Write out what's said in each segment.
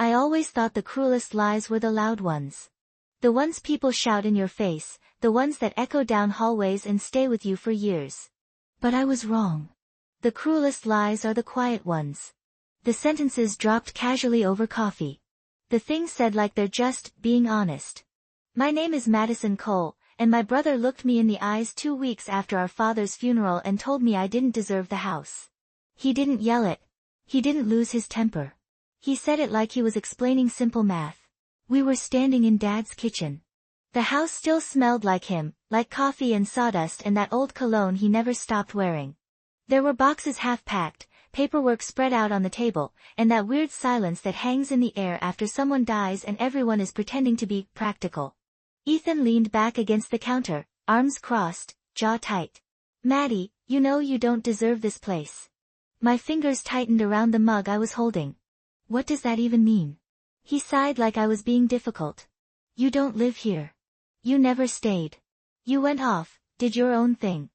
I always thought the cruelest lies were the loud ones. The ones people shout in your face, the ones that echo down hallways and stay with you for years. But I was wrong. The cruelest lies are the quiet ones. The sentences dropped casually over coffee. The things said like they're just being honest. My name is Madison Cole, and my brother looked me in the eyes 2 weeks after our father's funeral and told me I didn't deserve the house. He didn't yell it. He didn't lose his temper. He said it like he was explaining simple math. We were standing in Dad's kitchen. The house still smelled like him, like coffee and sawdust and that old cologne he never stopped wearing. There were boxes half-packed, paperwork spread out on the table, and that weird silence that hangs in the air after someone dies and everyone is pretending to be practical. Ethan leaned back against the counter, arms crossed, jaw tight. Maddie, you know you don't deserve this place. My fingers tightened around the mug I was holding. What does that even mean? He sighed like I was being difficult. You don't live here. You never stayed. You went off, did your own thing.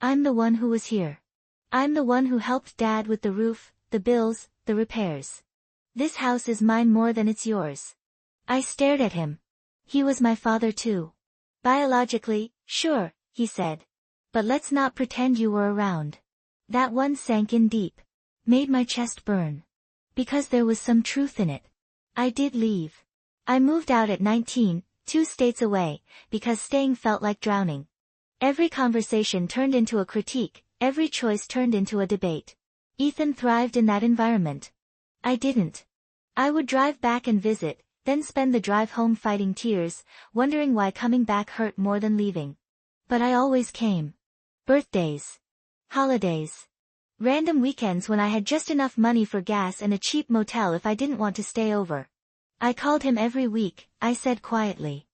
I'm the one who was here. I'm the one who helped Dad with the roof, the bills, the repairs. This house is mine more than it's yours. I stared at him. He was my father too. Biologically, sure, he said. But let's not pretend you were around. That one sank in deep. Made my chest burn. Because there was some truth in it. I did leave. I moved out at 19, 2 states away, because staying felt like drowning. Every conversation turned into a critique. Every choice turned into a debate. Ethan thrived in that environment. I didn't. I would drive back and visit, then spend the drive home fighting tears, wondering why coming back hurt more than leaving. But I always came. Birthdays. Holidays. Random weekends when I had just enough money for gas and a cheap motel if I didn't want to stay over. I called him every week, I said quietly.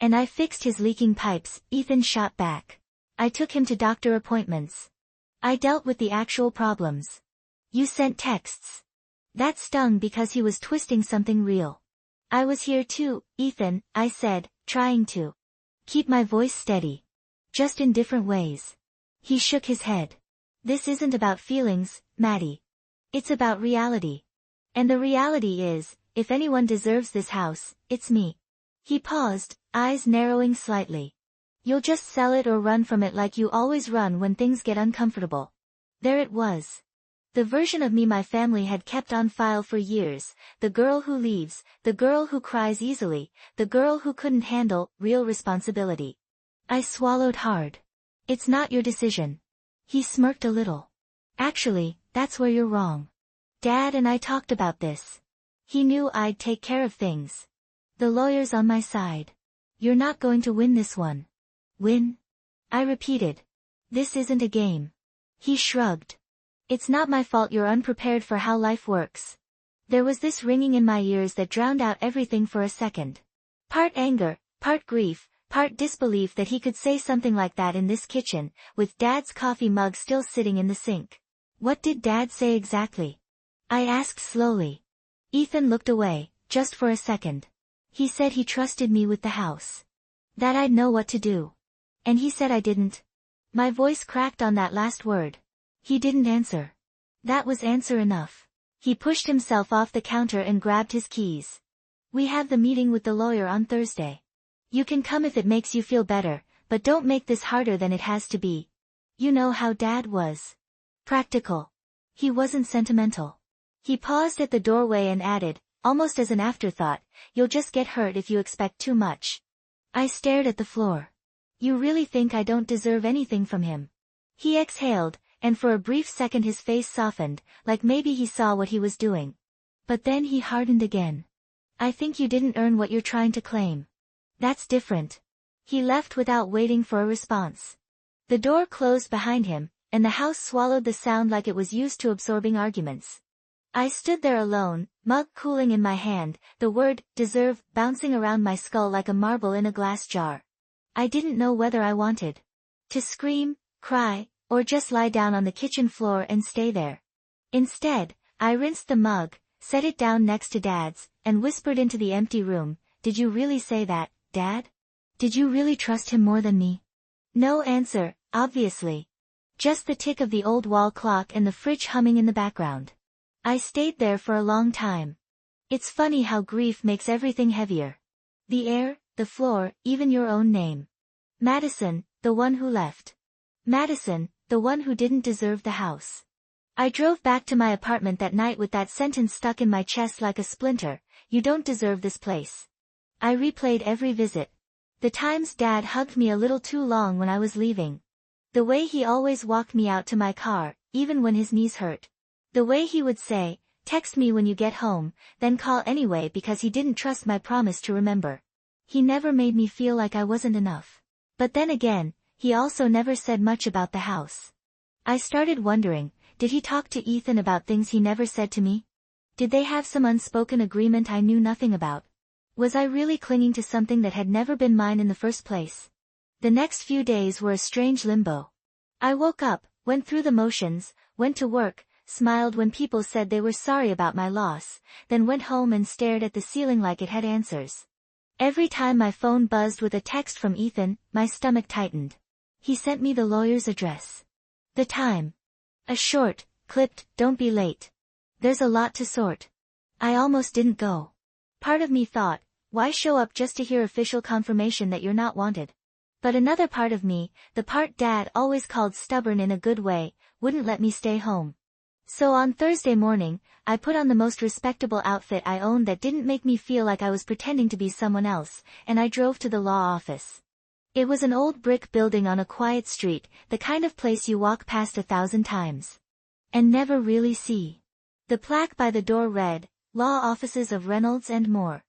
And I fixed his leaking pipes, Ethan shot back. I took him to doctor appointments. I dealt with the actual problems. You sent texts. That stung because he was twisting something real. I was here too, Ethan, I said, trying to keep my voice steady. Just in different ways. He shook his head. This isn't about feelings, Maddie. It's about reality. And the reality is, if anyone deserves this house, it's me. He paused, eyes narrowing slightly. You'll just sell it or run from it like you always run when things get uncomfortable. There it was. The version of me my family had kept on file for years, the girl who leaves, the girl who cries easily, the girl who couldn't handle real responsibility. I swallowed hard. It's not your decision. He smirked a little. Actually, that's where you're wrong. Dad and I talked about this. He knew I'd take care of things. The lawyer's on my side. You're not going to win this one. Win? I repeated. This isn't a game. He shrugged. It's not my fault you're unprepared for how life works. There was this ringing in my ears that drowned out everything for a second. Part anger, part grief, part disbelief that he could say something like that in this kitchen, with Dad's coffee mug still sitting in the sink. What did Dad say exactly? I asked slowly. Ethan looked away, just for a second. He said he trusted me with the house. That I'd know what to do. And he said I didn't. My voice cracked on that last word. He didn't answer. That was answer enough. He pushed himself off the counter and grabbed his keys. We have the meeting with the lawyer on Thursday. You can come if it makes you feel better, but don't make this harder than it has to be. You know how Dad was. Practical. He wasn't sentimental. He paused at the doorway and added, almost as an afterthought, you'll just get hurt if you expect too much. I stared at the floor. You really think I don't deserve anything from him? He exhaled, and for a brief second his face softened, like maybe he saw what he was doing. But then he hardened again. I think you didn't earn what you're trying to claim. That's different. He left without waiting for a response. The door closed behind him, and the house swallowed the sound like it was used to absorbing arguments. I stood there alone, mug cooling in my hand, the word, deserve, bouncing around my skull like a marble in a glass jar. I didn't know whether I wanted to scream, cry, or just lie down on the kitchen floor and stay there. Instead, I rinsed the mug, set it down next to Dad's, and whispered into the empty room, did you really say that, Dad? Did you really trust him more than me? No answer, obviously. Just the tick of the old wall clock and the fridge humming in the background. I stayed there for a long time. It's funny how grief makes everything heavier. The air, the floor, even your own name. Madison, the one who left. Madison, the one who didn't deserve the house. I drove back to my apartment that night with that sentence stuck in my chest like a splinter: you don't deserve this place. I replayed every visit. The times Dad hugged me a little too long when I was leaving. The way he always walked me out to my car, even when his knees hurt. The way he would say, "Text me when you get home," then call anyway because he didn't trust my promise to remember. He never made me feel like I wasn't enough. But then again, he also never said much about the house. I started wondering, did he talk to Ethan about things he never said to me? Did they have some unspoken agreement I knew nothing about? Was I really clinging to something that had never been mine in the first place? The next few days were a strange limbo. I woke up, went through the motions, went to work, smiled when people said they were sorry about my loss, then went home and stared at the ceiling like it had answers. Every time my phone buzzed with a text from Ethan, my stomach tightened. He sent me the lawyer's address. The time. A short, clipped, "Don't be late. There's a lot to sort." I almost didn't go. Part of me thought, why show up just to hear official confirmation that you're not wanted? But another part of me, the part Dad always called stubborn in a good way, wouldn't let me stay home. So on Thursday morning, I put on the most respectable outfit I owned that didn't make me feel like I was pretending to be someone else, and I drove to the law office. It was an old brick building on a quiet street, the kind of place you walk past 1,000 times. And never really see. The plaque by the door read, "Law Offices of Reynolds and More."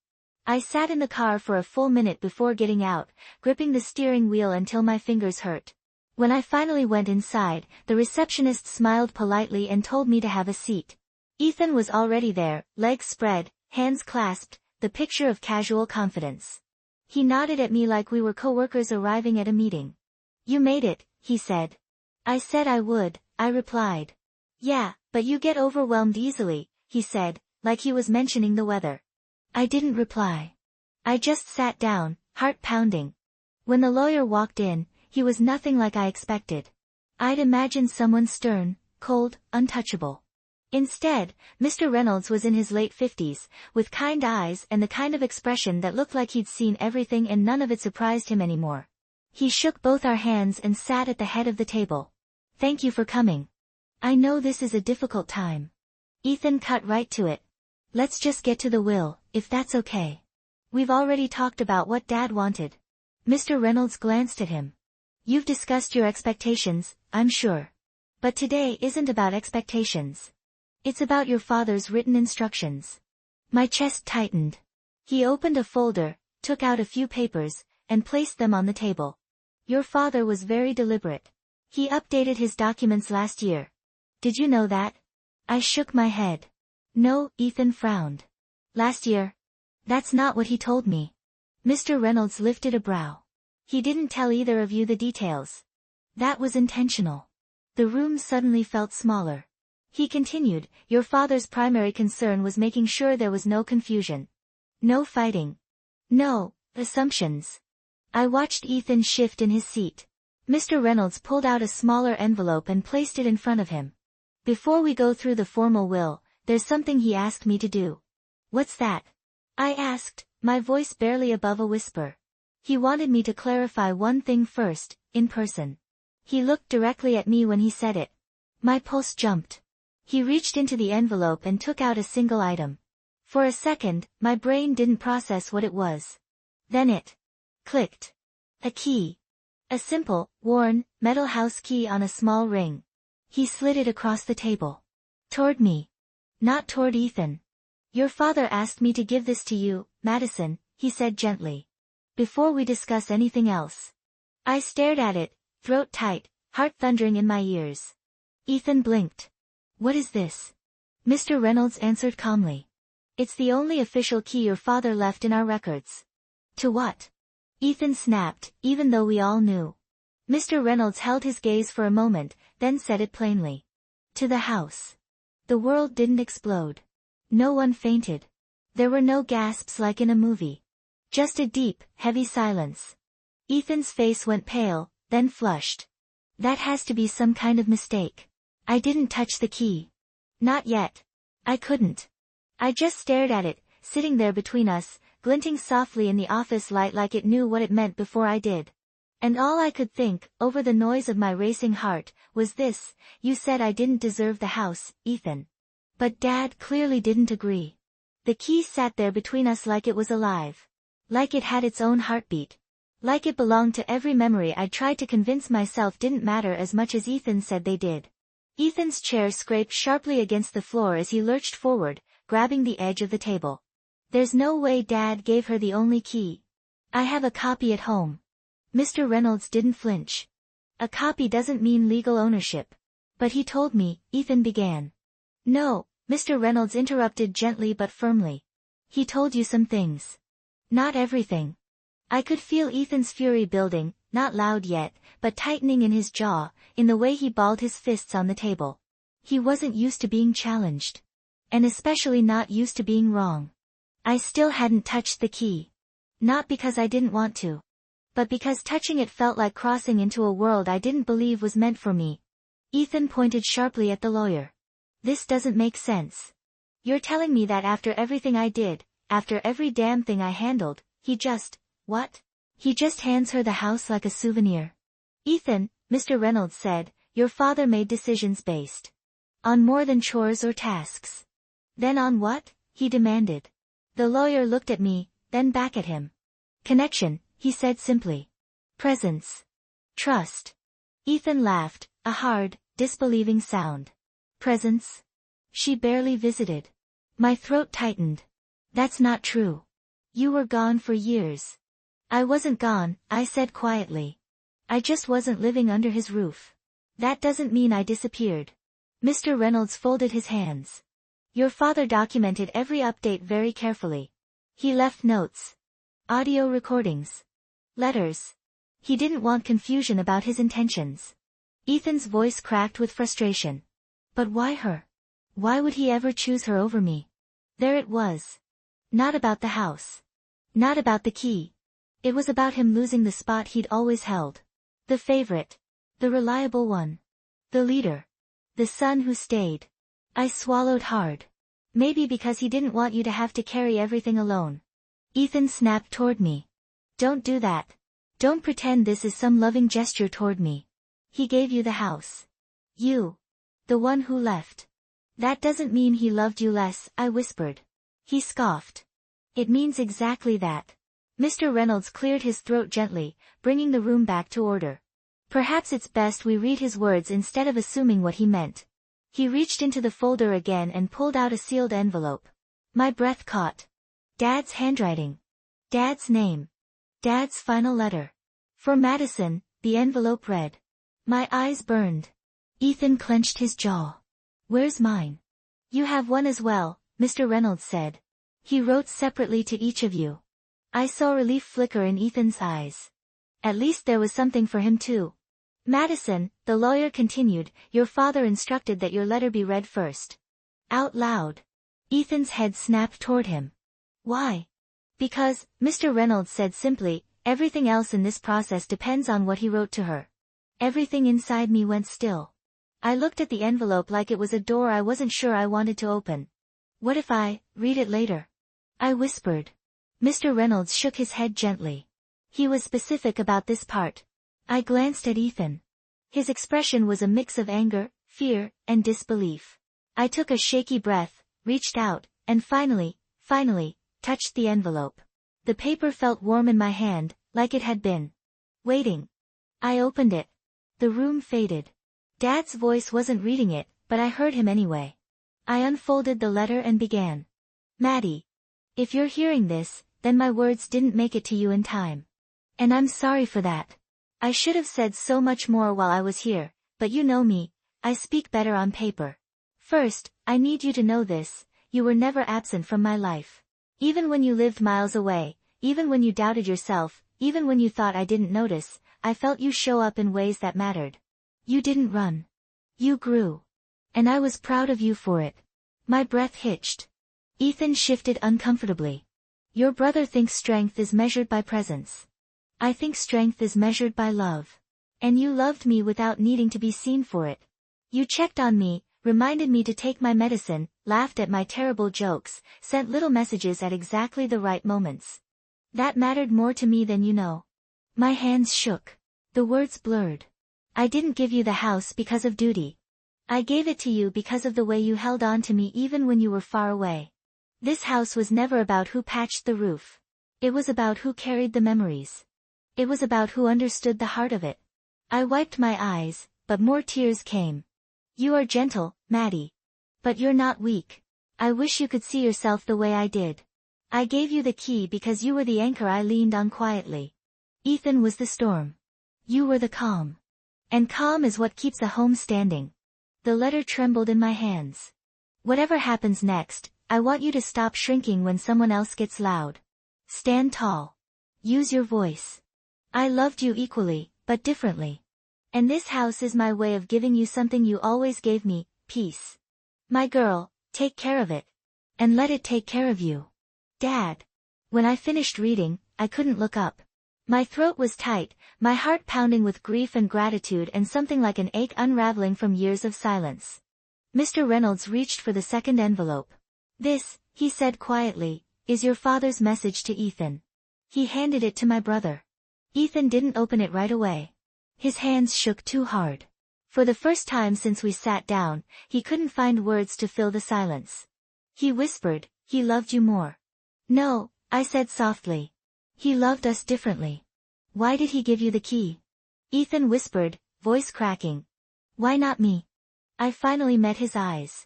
I sat in the car for a full minute before getting out, gripping the steering wheel until my fingers hurt. When I finally went inside, the receptionist smiled politely and told me to have a seat. Ethan was already there, legs spread, hands clasped, the picture of casual confidence. He nodded at me like we were co-workers arriving at a meeting. "You made it," he said. "I said I would," I replied. "Yeah, but you get overwhelmed easily," he said, like he was mentioning the weather. I didn't reply. I just sat down, heart pounding. When the lawyer walked in, he was nothing like I expected. I'd imagined someone stern, cold, untouchable. Instead, Mr. Reynolds was in his late 50s, with kind eyes and the kind of expression that looked like he'd seen everything and none of it surprised him anymore. He shook both our hands and sat at the head of the table. "Thank you for coming. I know this is a difficult time." Ethan cut right to it. "Let's just get to the will, if that's okay. We've already talked about what Dad wanted." Mr. Reynolds glanced at him. "You've discussed your expectations, I'm sure. But today isn't about expectations. It's about your father's written instructions." My chest tightened. He opened a folder, took out a few papers, and placed them on the table. "Your father was very deliberate. He updated his documents last year. Did you know that?" I shook my head. "No," Ethan frowned. "Last year? That's not what he told me." Mr. Reynolds lifted a brow. "He didn't tell either of you the details." That was intentional. The room suddenly felt smaller. He continued, "Your father's primary concern was making sure there was no confusion. No fighting. No assumptions." I watched Ethan shift in his seat. Mr. Reynolds pulled out a smaller envelope and placed it in front of him. "Before we go through the formal will, there's something he asked me to do." "What's that?" I asked, my voice barely above a whisper. "He wanted me to clarify one thing first, in person." He looked directly at me when he said it. My pulse jumped. He reached into the envelope and took out a single item. For a second, my brain didn't process what it was. Then it clicked. A key. A simple, worn, metal house key on a small ring. He slid it across the table. Toward me. Not toward Ethan. "Your father asked me to give this to you, Madison," he said gently. "Before we discuss anything else." I stared at it, throat tight, heart thundering in my ears. Ethan blinked. "What is this?" Mr. Reynolds answered calmly. "It's the only official key your father left in our records." "To what?" Ethan snapped, even though we all knew. Mr. Reynolds held his gaze for a moment, then said it plainly. "To the house." The world didn't explode. No one fainted. There were no gasps like in a movie. Just a deep, heavy silence. Ethan's face went pale, then flushed. "That has to be some kind of mistake. I didn't touch the key." "Not yet." I couldn't. I just stared at it, sitting there between us, glinting softly in the office light like it knew what it meant before I did. And all I could think, over the noise of my racing heart, was this: you said I didn't deserve the house, Ethan. But Dad clearly didn't agree. The key sat there between us like it was alive. Like it had its own heartbeat. Like it belonged to every memory I'd tried to convince myself didn't matter as much as Ethan said they did. Ethan's chair scraped sharply against the floor as he lurched forward, grabbing the edge of the table. There's no way Dad gave her the only key. I have a copy at home. Mr. Reynolds didn't flinch. A copy doesn't mean legal ownership. But he told me, Ethan began. No, Mr. Reynolds interrupted gently but firmly. He told you some things. Not everything. I could feel Ethan's fury building, not loud yet, but tightening in his jaw, in the way he balled his fists on the table. He wasn't used to being challenged. And especially not used to being wrong. I still hadn't touched the key. Not because I didn't want to. But because touching it felt like crossing into a world I didn't believe was meant for me. Ethan pointed sharply at the lawyer. This doesn't make sense. You're telling me that after everything I did, after every damn thing I handled, he just, what? He just hands her the house like a souvenir. Ethan, Mr. Reynolds said, your father made decisions based on more than chores or tasks. Then on what? He demanded. The lawyer looked at me, then back at him. Connection, he said simply. Presence. Trust. Ethan laughed, a hard, disbelieving sound. Presence? She barely visited. My throat tightened. That's not true. You were gone for years. I wasn't gone, I said quietly. I just wasn't living under his roof. That doesn't mean I disappeared. Mr. Reynolds folded his hands. Your father documented every update very carefully. He left notes. Audio recordings. Letters. He didn't want confusion about his intentions. Ethan's voice cracked with frustration. But why her? Why would he ever choose her over me? There it was. Not about the house. Not about the key. It was about him losing the spot he'd always held. The favorite. The reliable one. The leader. The son who stayed. I swallowed hard. Maybe because he didn't want you to have to carry everything alone. Ethan snapped toward me. Don't do that. Don't pretend this is some loving gesture toward me. He gave you the house. You. The one who left. That doesn't mean he loved you less, I whispered. He scoffed. It means exactly that. Mr. Reynolds cleared his throat gently, bringing the room back to order. Perhaps it's best we read his words instead of assuming what he meant. He reached into the folder again and pulled out a sealed envelope. My breath caught. Dad's handwriting. Dad's name. Dad's final letter. For Madison, the envelope read. My eyes burned. Ethan clenched his jaw. Where's mine? You have one as well, Mr. Reynolds said. He wrote separately to each of you. I saw relief flicker in Ethan's eyes. At least there was something for him too. Madison, the lawyer continued, your father instructed that your letter be read first. Out loud. Ethan's head snapped toward him. Why? Because, Mr. Reynolds said simply, everything else in this process depends on what he wrote to her. Everything inside me went still. I looked at the envelope like it was a door I wasn't sure I wanted to open. What if I read it later? I whispered. Mr. Reynolds shook his head gently. He was specific about this part. I glanced at Ethan. His expression was a mix of anger, fear, and disbelief. I took a shaky breath, reached out, and finally, touched the envelope. The paper felt warm in my hand, like it had been waiting. I opened it. The room faded. Dad's voice wasn't reading it, but I heard him anyway. I unfolded the letter and began. Maddie. If you're hearing this, then my words didn't make it to you in time. And I'm sorry for that. I should have said so much more while I was here, but you know me, I speak better on paper. First, I need you to know this, you were never absent from my life. Even when you lived miles away, even when you doubted yourself, even when you thought I didn't notice, I felt you show up in ways that mattered. You didn't run. You grew. And I was proud of you for it. My breath hitched. Ethan shifted uncomfortably. Your brother thinks strength is measured by presence. I think strength is measured by love. And you loved me without needing to be seen for it. You checked on me, reminded me to take my medicine, laughed at my terrible jokes, sent little messages at exactly the right moments. That mattered more to me than you know. My hands shook. The words blurred. I didn't give you the house because of duty. I gave it to you because of the way you held on to me even when you were far away. This house was never about who patched the roof. It was about who carried the memories. It was about who understood the heart of it. I wiped my eyes, but more tears came. You are gentle, Maddie. But you're not weak. I wish you could see yourself the way I did. I gave you the key because you were the anchor I leaned on quietly. Ethan was the storm. You were the calm. And calm is what keeps a home standing. The letter trembled in my hands. Whatever happens next, I want you to stop shrinking when someone else gets loud. Stand tall. Use your voice. I loved you equally, but differently. And this house is my way of giving you something you always gave me, peace. My girl, take care of it. And let it take care of you. Dad. When I finished reading, I couldn't look up. My throat was tight, my heart pounding with grief and gratitude and something like an ache unraveling from years of silence. Mr. Reynolds reached for the second envelope. This, he said quietly, is your father's message to Ethan. He handed it to my brother. Ethan didn't open it right away. His hands shook too hard. For the first time since we sat down, he couldn't find words to fill the silence. He whispered, he loved you more. No, I said softly. He loved us differently. Why did he give you the key? Ethan whispered, voice cracking. Why not me? I finally met his eyes.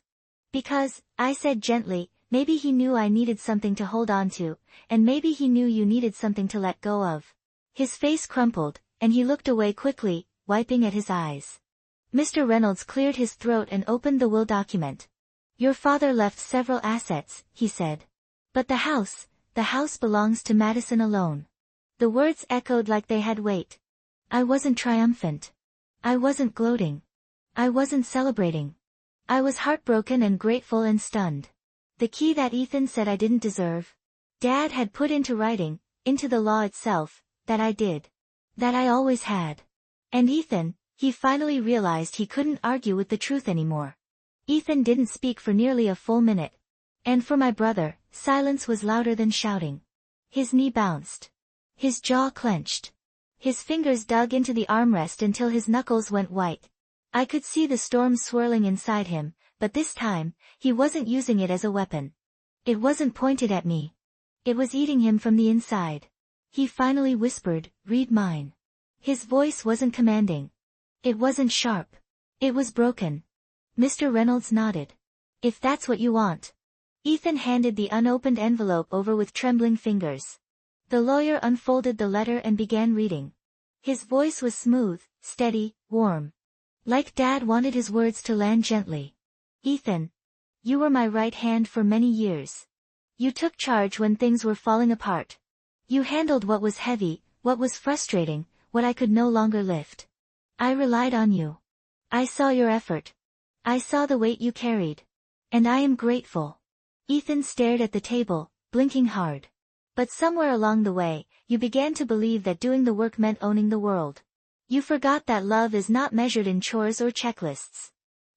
Because, I said gently, maybe he knew I needed something to hold on to, and maybe he knew you needed something to let go of. His face crumpled, and he looked away quickly, wiping at his eyes. Mr. Reynolds cleared his throat and opened the will document. Your father left several assets, he said. But the house belongs to Madison alone. The words echoed like they had weight. I wasn't triumphant. I wasn't gloating. I wasn't celebrating. I was heartbroken and grateful and stunned. The key that Ethan said I didn't deserve. Dad had put into writing, into the law itself, that I did. That I always had. And Ethan, he finally realized he couldn't argue with the truth anymore. Ethan didn't speak for nearly a full minute. And for my brother, silence was louder than shouting. His knee bounced. His jaw clenched. His fingers dug into the armrest until his knuckles went white. I could see the storm swirling inside him, but this time, he wasn't using it as a weapon. It wasn't pointed at me. It was eating him from the inside. He finally whispered, read mine. His voice wasn't commanding. It wasn't sharp. It was broken. Mr. Reynolds nodded. If that's what you want. Ethan handed the unopened envelope over with trembling fingers. The lawyer unfolded the letter and began reading. His voice was smooth, steady, warm. Like Dad wanted his words to land gently. Ethan. You were my right hand for many years. You took charge when things were falling apart. You handled what was heavy, what was frustrating, what I could no longer lift. I relied on you. I saw your effort. I saw the weight you carried. And I am grateful. Ethan stared at the table, blinking hard. But somewhere along the way, you began to believe that doing the work meant owning the world. You forgot that love is not measured in chores or checklists.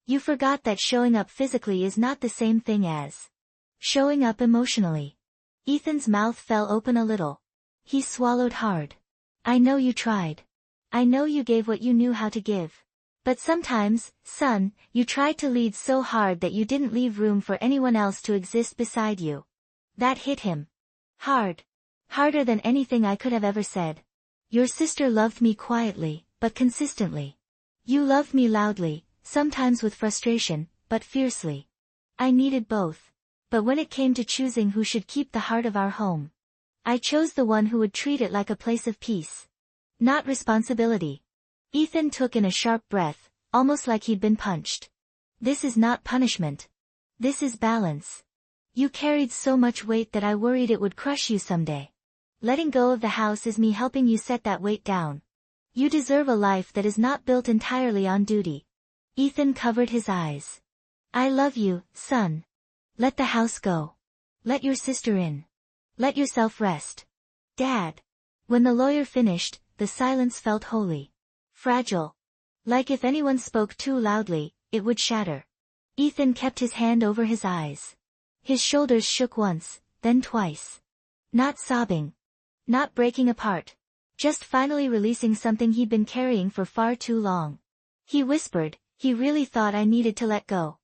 You forgot that showing up physically is not the same thing as showing up emotionally. Ethan's mouth fell open a little. He swallowed hard. I know you tried. I know you gave what you knew how to give. But sometimes, son, you tried to lead so hard that you didn't leave room for anyone else to exist beside you. That hit him. Hard. Harder than anything I could have ever said. Your sister loved me quietly, but consistently. You loved me loudly, sometimes with frustration, but fiercely. I needed both. But when it came to choosing who should keep the heart of our home, I chose the one who would treat it like a place of peace. Not responsibility. Ethan took in a sharp breath, almost like he'd been punched. This is not punishment. This is balance. You carried so much weight that I worried it would crush you someday. Letting go of the house is me helping you set that weight down. You deserve a life that is not built entirely on duty. Ethan covered his eyes. I love you, son. Let the house go. Let your sister in. Let yourself rest. Dad. When the lawyer finished, the silence felt holy. Fragile. Like if anyone spoke too loudly, it would shatter. Ethan kept his hand over his eyes. His shoulders shook once, then twice. Not sobbing. Not breaking apart. Just finally releasing something he'd been carrying for far too long. He whispered, he really thought I needed to let go.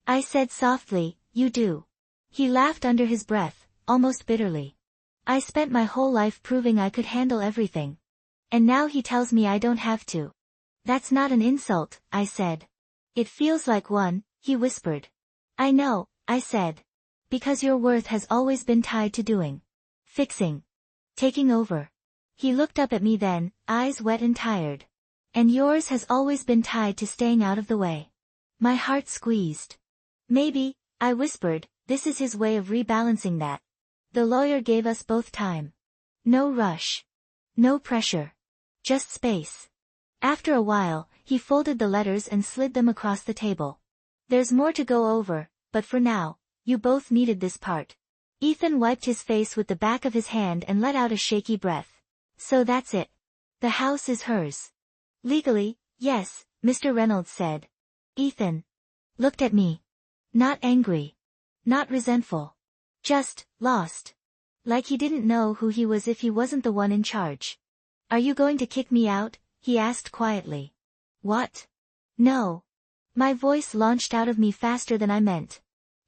I said softly, you do. He laughed under his breath, almost bitterly. I spent my whole life proving I could handle everything. And now he tells me I don't have to. That's not an insult, I said. It feels like one, he whispered. I know, I said. Because your worth has always been tied to doing. Fixing. Taking over. He looked up at me then, eyes wet and tired. And yours has always been tied to staying out of the way. My heart squeezed. Maybe, I whispered, this is his way of rebalancing that. The lawyer gave us both time. No rush. No pressure. Just space. After a while, he folded the letters and slid them across the table. There's more to go over, but for now, you both needed this part. Ethan wiped his face with the back of his hand and let out a shaky breath. So that's it. The house is hers. Legally, yes, Mr. Reynolds said. Ethan looked at me. Not angry. Not resentful. Just lost. Like he didn't know who he was if he wasn't the one in charge. Are you going to kick me out? He asked quietly. What? No. My voice launched out of me faster than I meant.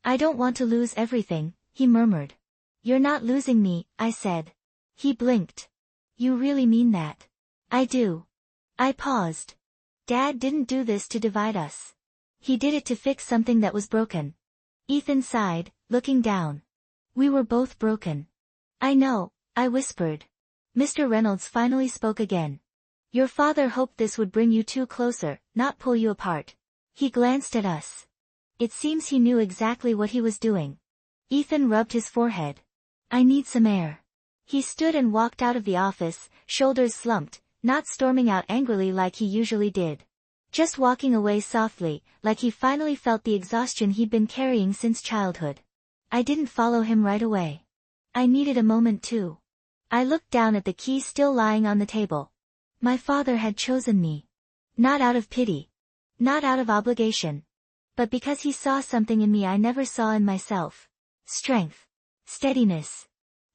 I don't want to lose everything, he murmured. You're not losing me, I said. He blinked. You really mean that? I do. I paused. Dad didn't do this to divide us. He did it to fix something that was broken. Ethan sighed, looking down. We were both broken. I know, I whispered. Mr. Reynolds finally spoke again. Your father hoped this would bring you two closer, not pull you apart. He glanced at us. It seems he knew exactly what he was doing. Ethan rubbed his forehead. I need some air. He stood and walked out of the office, shoulders slumped, not storming out angrily like he usually did. Just walking away softly, like he finally felt the exhaustion he'd been carrying since childhood. I didn't follow him right away. I needed a moment too. I looked down at the key still lying on the table. My father had chosen me. Not out of pity. Not out of obligation. But because he saw something in me I never saw in myself. Strength. Steadiness.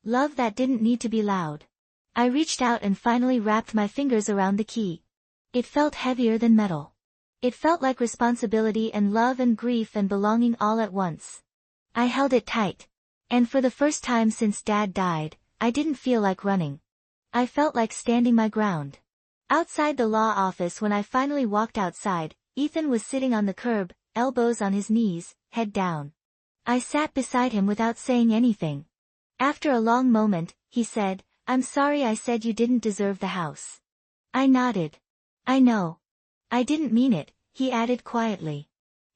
Love that didn't need to be loud. I reached out and finally wrapped my fingers around the key. It felt heavier than metal. It felt like responsibility and love and grief and belonging all at once. I held it tight. And for the first time since Dad died, I didn't feel like running. I felt like standing my ground. Outside the law office when I finally walked outside, Ethan was sitting on the curb, elbows on his knees, head down. I sat beside him without saying anything. After a long moment, he said, I'm sorry I said you didn't deserve the house. I nodded. I know. I didn't mean it, he added quietly.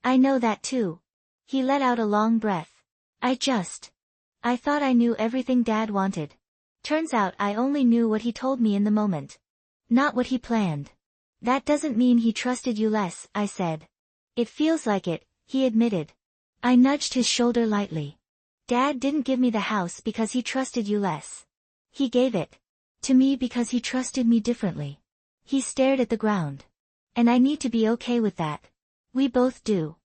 I know that too. He let out a long breath. I thought I knew everything Dad wanted. Turns out I only knew what he told me in the moment. Not what he planned. That doesn't mean he trusted you less, I said. It feels like it, he admitted. I nudged his shoulder lightly. Dad didn't give me the house because he trusted you less. He gave it to me because he trusted me differently. He stared at the ground. And I need to be okay with that. We both do.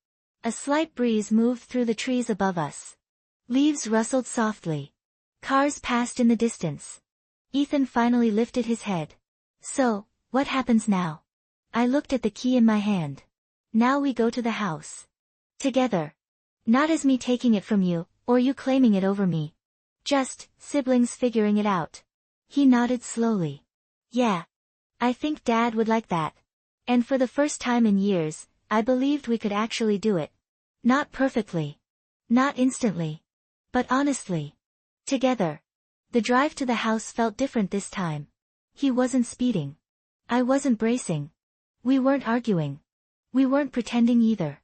A slight breeze moved through the trees above us. Leaves rustled softly. Cars passed in the distance. Ethan finally lifted his head. So, what happens now? I looked at the key in my hand. Now we go to the house. Together. Not as me taking it from you, or you claiming it over me. Just, siblings figuring it out. He nodded slowly. Yeah. I think Dad would like that. And for the first time in years, I believed we could actually do it. Not perfectly. Not instantly. But honestly. Together. The drive to the house felt different this time. He wasn't speeding. I wasn't bracing. We weren't arguing. We weren't pretending either.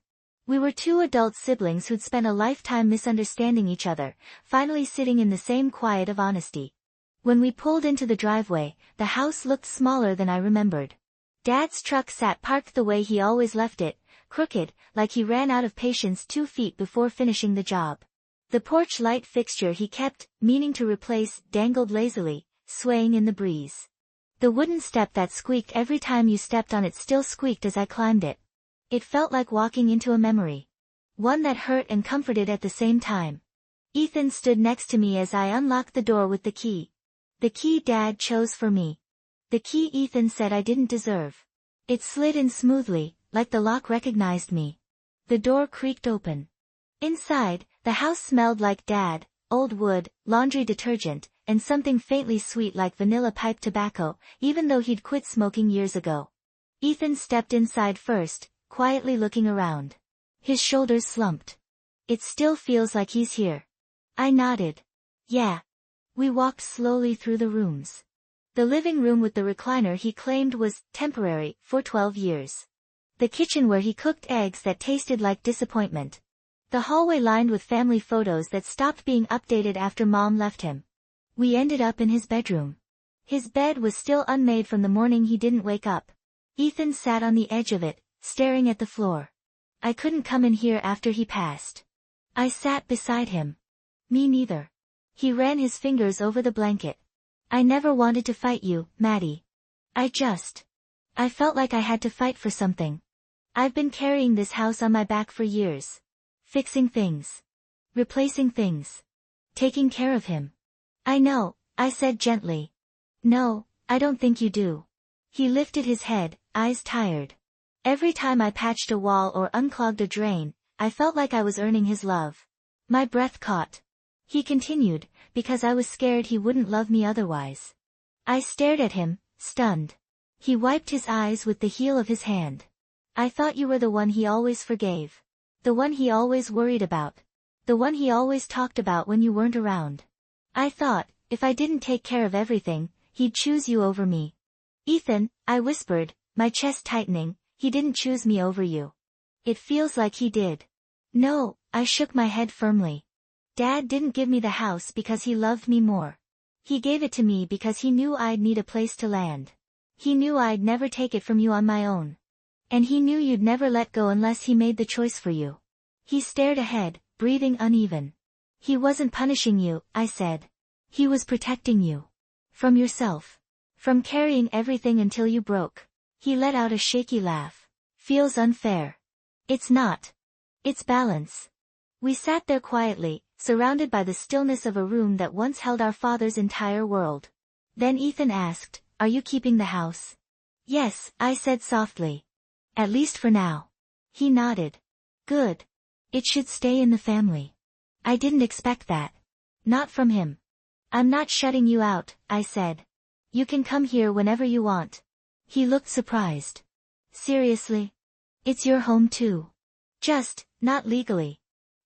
We were two adult siblings who'd spent a lifetime misunderstanding each other, finally sitting in the same quiet of honesty. When we pulled into the driveway, the house looked smaller than I remembered. Dad's truck sat parked the way he always left it, crooked, like he ran out of patience 2 feet before finishing the job. The porch light fixture he kept, meaning to replace, dangled lazily, swaying in the breeze. The wooden step that squeaked every time you stepped on it still squeaked as I climbed it. It felt like walking into a memory. one that hurt and comforted at the same time. Ethan stood next to me as I unlocked the door with the key. The key Dad chose for me. The key Ethan said I didn't deserve. It slid in smoothly, like the lock recognized me. The door creaked open. Inside, the house smelled like Dad, old wood, laundry detergent, and something faintly sweet like vanilla pipe tobacco, even though he'd quit smoking years ago. Ethan stepped inside first, quietly looking around. His shoulders slumped. It still feels like he's here. I nodded. Yeah. We walked slowly through the rooms. The living room with the recliner he claimed was temporary for 12 years. The kitchen where he cooked eggs that tasted like disappointment. The hallway lined with family photos that stopped being updated after Mom left him. We ended up in his bedroom. His bed was still unmade from the morning he didn't wake up. Ethan sat on the edge of it, staring at the floor. I couldn't come in here after he passed. I sat beside him. Me neither. He ran his fingers over the blanket. I never wanted to fight you, Maddie. I felt like I had to fight for something. I've been carrying this house on my back for years. Fixing things. Replacing things. Taking care of him. I know, I said gently. No, I don't think you do. He lifted his head, eyes tired. Every time I patched a wall or unclogged a drain, I felt like I was earning his love. My breath caught. He continued, because I was scared he wouldn't love me otherwise. I stared at him, stunned. He wiped his eyes with the heel of his hand. I thought you were the one he always forgave. The one he always worried about. The one he always talked about when you weren't around. I thought, if I didn't take care of everything, he'd choose you over me. Ethan, I whispered, my chest tightening, he didn't choose me over you. It feels like he did. No, I shook my head firmly. Dad didn't give me the house because he loved me more. He gave it to me because he knew I'd need a place to land. He knew I'd never take it from you on my own. And he knew you'd never let go unless he made the choice for you. He stared ahead, breathing uneven. He wasn't punishing you, I said. He was protecting you. From yourself. From carrying everything until you broke. He let out a shaky laugh. Feels unfair. It's not. It's balance. We sat there quietly, surrounded by the stillness of a room that once held our father's entire world. Then Ethan asked, are you keeping the house? Yes, I said softly. At least for now. He nodded. Good. It should stay in the family. I didn't expect that. Not from him. I'm not shutting you out, I said. You can come here whenever you want. He looked surprised. Seriously? It's your home too. Just, not legally.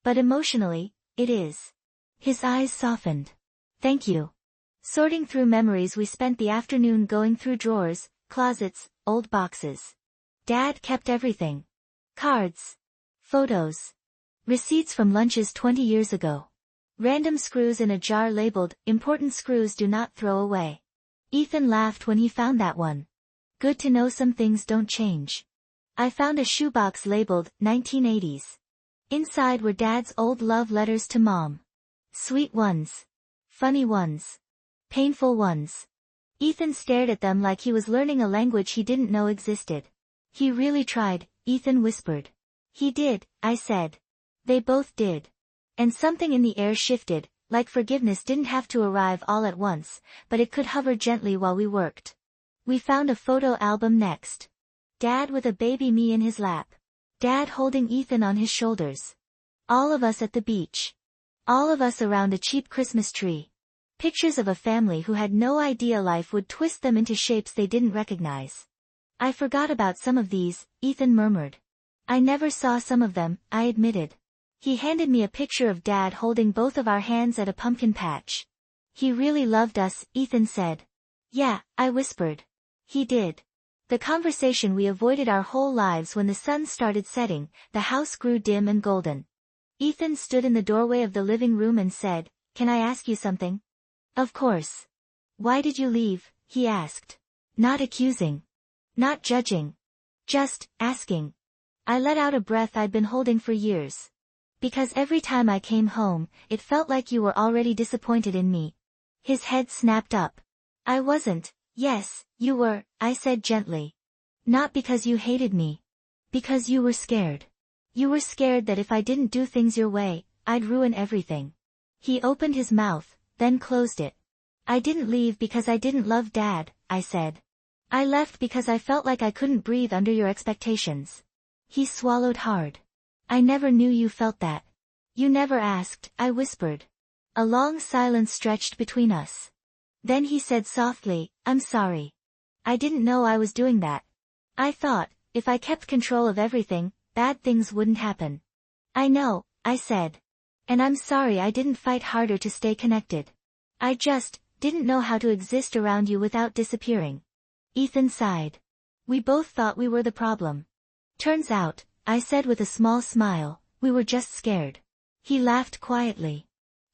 But emotionally, it is. His eyes softened. Thank you. Sorting through memories, we spent the afternoon going through drawers, closets, old boxes. Dad kept everything. Cards. Photos. Receipts from lunches 20 years ago. Random screws in a jar labeled, important screws do not throw away. Ethan laughed when he found that one. Good to know some things don't change. I found a shoebox labeled, 1980s. Inside were Dad's old love letters to Mom. Sweet ones. Funny ones. Painful ones. Ethan stared at them like he was learning a language he didn't know existed. He really tried, Ethan whispered. He did, I said. They both did. And something in the air shifted, like forgiveness didn't have to arrive all at once, but it could hover gently while we worked. We found a photo album next. Dad with a baby me in his lap. Dad holding Ethan on his shoulders. All of us at the beach. All of us around a cheap Christmas tree. Pictures of a family who had no idea life would twist them into shapes they didn't recognize. I forgot about some of these, Ethan murmured. I never saw some of them, I admitted. He handed me a picture of Dad holding both of our hands at a pumpkin patch. He really loved us, Ethan said. Yeah, I whispered. He did. The conversation we avoided our whole lives. When the sun started setting, the house grew dim and golden. Ethan stood in the doorway of the living room and said, Can I ask you something? Of course. Why did you leave? He asked. Not accusing. Not judging. Just asking. I let out a breath I'd been holding for years. Because every time I came home, it felt like you were already disappointed in me. His head snapped up. I wasn't. Yes, you were, I said gently. Not because you hated me. Because you were scared. You were scared that if I didn't do things your way, I'd ruin everything. He opened his mouth, then closed it. I didn't leave because I didn't love Dad, I said. I left because I felt like I couldn't breathe under your expectations. He swallowed hard. I never knew you felt that. You never asked, I whispered. A long silence stretched between us. Then he said softly, I'm sorry. I didn't know I was doing that. I thought, if I kept control of everything, bad things wouldn't happen. I know, I said. And I'm sorry I didn't fight harder to stay connected. I just didn't know how to exist around you without disappearing. Ethan sighed. We both thought we were the problem. Turns out, I said with a small smile, we were just scared. He laughed quietly.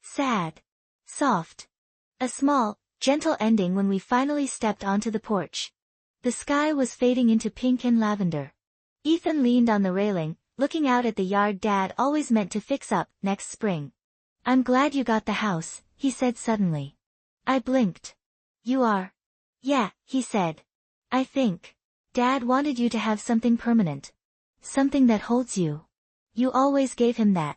Sad. Soft. A small, gentle ending when we finally stepped onto the porch. The sky was fading into pink and lavender. Ethan leaned on the railing, looking out at the yard Dad always meant to fix up next spring. I'm glad you got the house, he said suddenly. I blinked. You are? Yeah, he said. I think. Dad wanted you to have something permanent. Something that holds you. You always gave him that.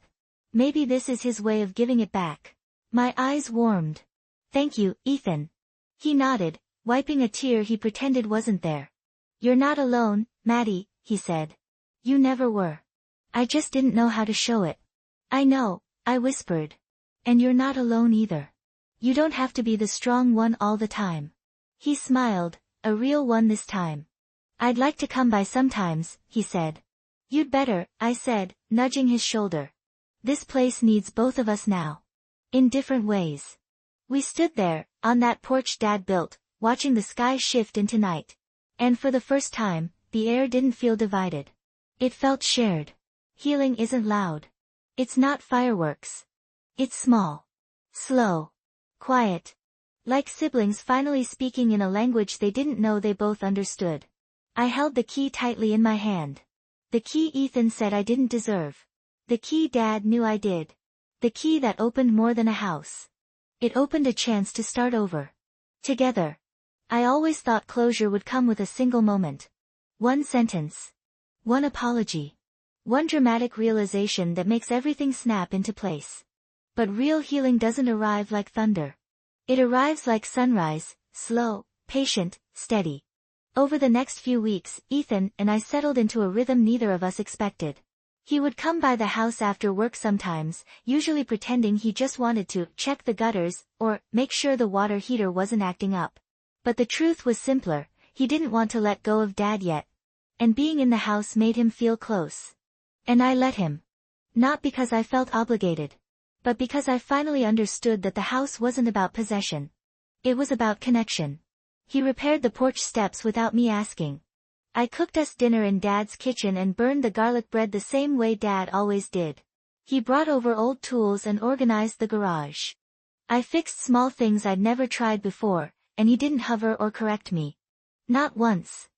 Maybe this is his way of giving it back. My eyes warmed. Thank you, Ethan. He nodded, wiping a tear he pretended wasn't there. You're not alone, Maddie, he said. You never were. I just didn't know how to show it. I know, I whispered. And you're not alone either. You don't have to be the strong one all the time. He smiled, a real one this time. I'd like to come by sometimes, he said. You'd better, I said, nudging his shoulder. This place needs both of us now. In different ways. We stood there, on that porch Dad built, watching the sky shift into night. And for the first time, the air didn't feel divided. It felt shared. Healing isn't loud. It's not fireworks. It's small. Slow. Quiet. Like siblings finally speaking in a language they didn't know they both understood. I held the key tightly in my hand. The key Ethan said I didn't deserve. The key Dad knew I did. The key that opened more than a house. It opened a chance to start over. Together. I always thought closure would come with a single moment. One sentence. One apology. One dramatic realization that makes everything snap into place. But real healing doesn't arrive like thunder. It arrives like sunrise, slow, patient, steady. Over the next few weeks, Ethan and I settled into a rhythm neither of us expected. He would come by the house after work sometimes, usually pretending he just wanted to check the gutters, or make sure the water heater wasn't acting up. But the truth was simpler, he didn't want to let go of Dad yet. And being in the house made him feel close. And I let him. Not because I felt obligated. But because I finally understood that the house wasn't about possession. It was about connection. He repaired the porch steps without me asking. I cooked us dinner in Dad's kitchen and burned the garlic bread the same way Dad always did. He brought over old tools and organized the garage. I fixed small things I'd never tried before, and he didn't hover or correct me. Not once.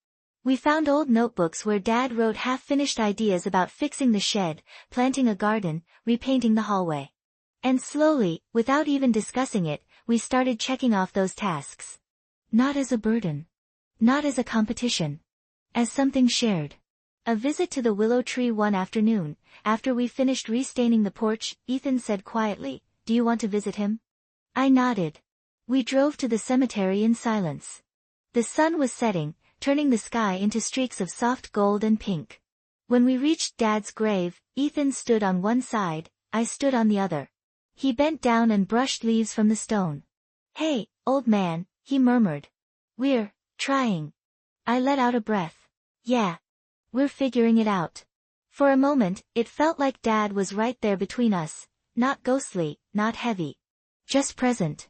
We found old notebooks where Dad wrote half-finished ideas about fixing the shed, planting a garden, repainting the hallway. And slowly, without even discussing it, we started checking off those tasks. Not as a burden. Not as a competition. As something shared. A visit to the willow tree one afternoon, after we finished restaining the porch, Ethan said quietly, "Do you want to visit him?" I nodded. We drove to the cemetery in silence. The sun was setting, turning the sky into streaks of soft gold and pink. When we reached Dad's grave, Ethan stood on one side, I stood on the other. He bent down and brushed leaves from the stone. "Hey, old man," he murmured. "We're trying." I let out a breath. "Yeah. We're figuring it out." For a moment, it felt like Dad was right there between us, not ghostly, not heavy. Just present.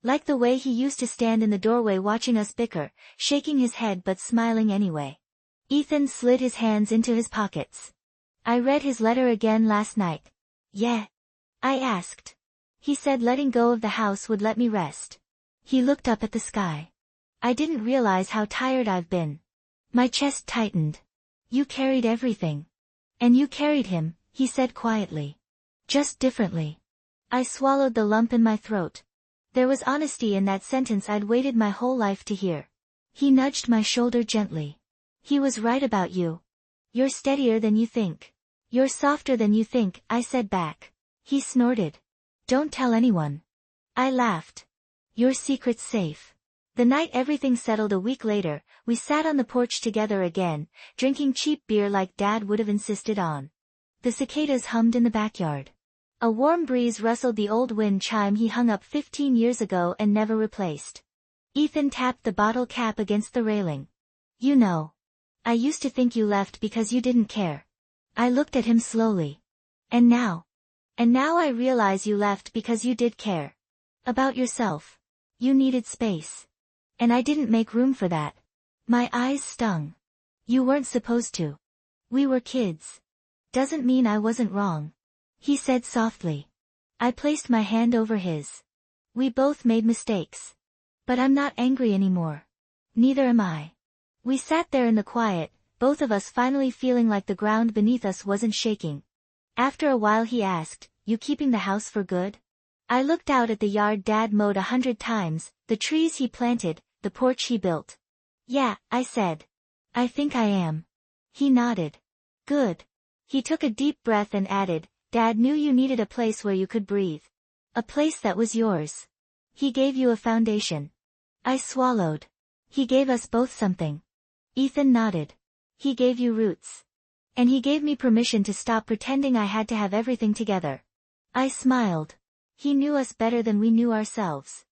Like the way he used to stand in the doorway watching us bicker, shaking his head but smiling anyway. Ethan slid his hands into his pockets. "I read his letter again last night." "Yeah?" I asked. He said letting go of the house would let me rest. He looked up at the sky. I didn't realize how tired I've been. My chest tightened. "You carried everything. And you carried him," he said quietly. "Just differently." I swallowed the lump in my throat. There was honesty in that sentence I'd waited my whole life to hear. He nudged my shoulder gently. "He was right about you. You're steadier than you think." You're softer than you think, I said back. He snorted. Don't tell anyone. I laughed. Your secret's safe. The night everything settled a week later, we sat on the porch together again, drinking cheap beer like Dad would have insisted on. The cicadas hummed in the backyard. A warm breeze rustled the old wind chime he hung up 15 years ago and never replaced. Ethan tapped the bottle cap against the railing. You know. I used to think you left because you didn't care. I looked at him slowly. And now I realize you left because you did care. About yourself. You needed space. And I didn't make room for that. My eyes stung. You weren't supposed to. We were kids. Doesn't mean I wasn't wrong. He said softly. I placed my hand over his. We both made mistakes. But I'm not angry anymore. Neither am I. We sat there in the quiet, both of us finally feeling like the ground beneath us wasn't shaking. After a while he asked, You keeping the house for good? I looked out at the yard Dad mowed 100 times, the trees he planted, the porch he built. Yeah, I said. I think I am. He nodded. Good. He took a deep breath and added, Dad knew you needed a place where you could breathe. A place that was yours. He gave you a foundation. I swallowed. He gave us both something. Ethan nodded. He gave you roots. And he gave me permission to stop pretending I had to have everything together. I smiled. He knew us better than we knew ourselves.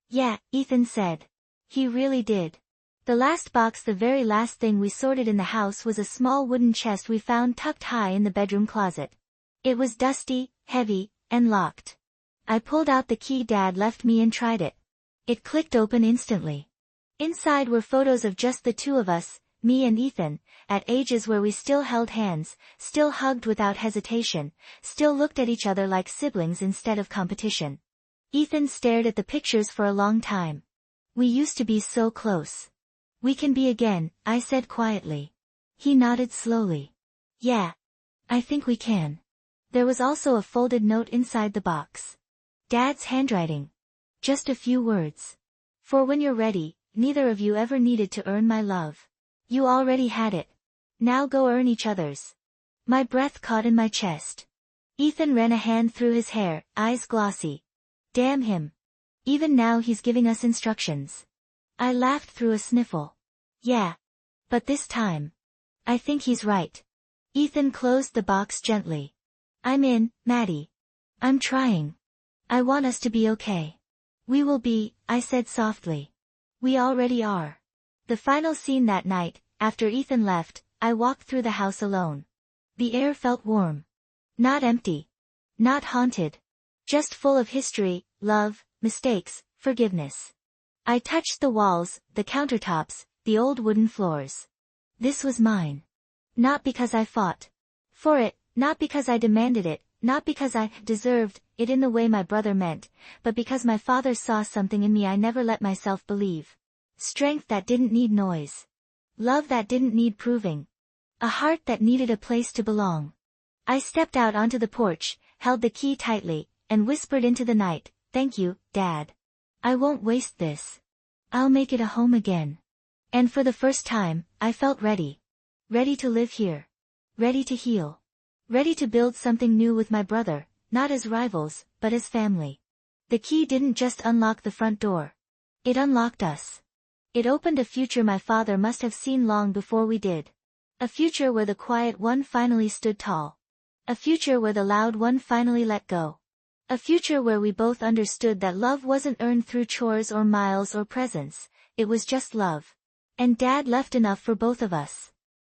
Yeah, Ethan said. He really did. The last box, the very last thing we sorted in the house, was a small wooden chest we found tucked high in the bedroom closet. It was dusty, heavy, and locked. I pulled out the key Dad left me and tried it. It clicked open instantly. Inside were photos of just the two of us, me and Ethan, at ages where we still held hands, still hugged without hesitation, still looked at each other like siblings instead of competition. Ethan stared at the pictures for a long time. We used to be so close. We can be again, I said quietly. He nodded slowly. Yeah. I think we can. There was also a folded note inside the box. Dad's handwriting. Just a few words. For when you're ready, neither of you ever needed to earn my love. You already had it. Now go earn each other's. My breath caught in my chest. Ethan ran a hand through his hair, eyes glossy. Damn him. Even now he's giving us instructions. I laughed through a sniffle. Yeah. But this time. I think he's right. Ethan closed the box gently. I'm in, Maddie. I'm trying. I want us to be okay. We will be, I said softly. We already are. The final scene that night, after Ethan left, I walked through the house alone. The air felt warm. Not empty. Not haunted. Just full of history, love, mistakes, forgiveness. I touched the walls, the countertops, the old wooden floors. This was mine. Not because I fought for it, not because I demanded it, not because I deserved it in the way my brother meant, but because my father saw something in me I never let myself believe. Strength that didn't need noise. Love that didn't need proving. A heart that needed a place to belong. I stepped out onto the porch, held the key tightly, and whispered into the night, Thank you, Dad. I won't waste this. I'll make it a home again. And for the first time, I felt ready. Ready to live here. Ready to heal. Ready to build something new with my brother, not as rivals, but as family. The key didn't just unlock the front door. It unlocked us. It opened a future my father must have seen long before we did. A future where the quiet one finally stood tall. A future where the loud one finally let go. A future where we both understood that love wasn't earned through chores or miles or presents, it was just love. And Dad left enough for both of us.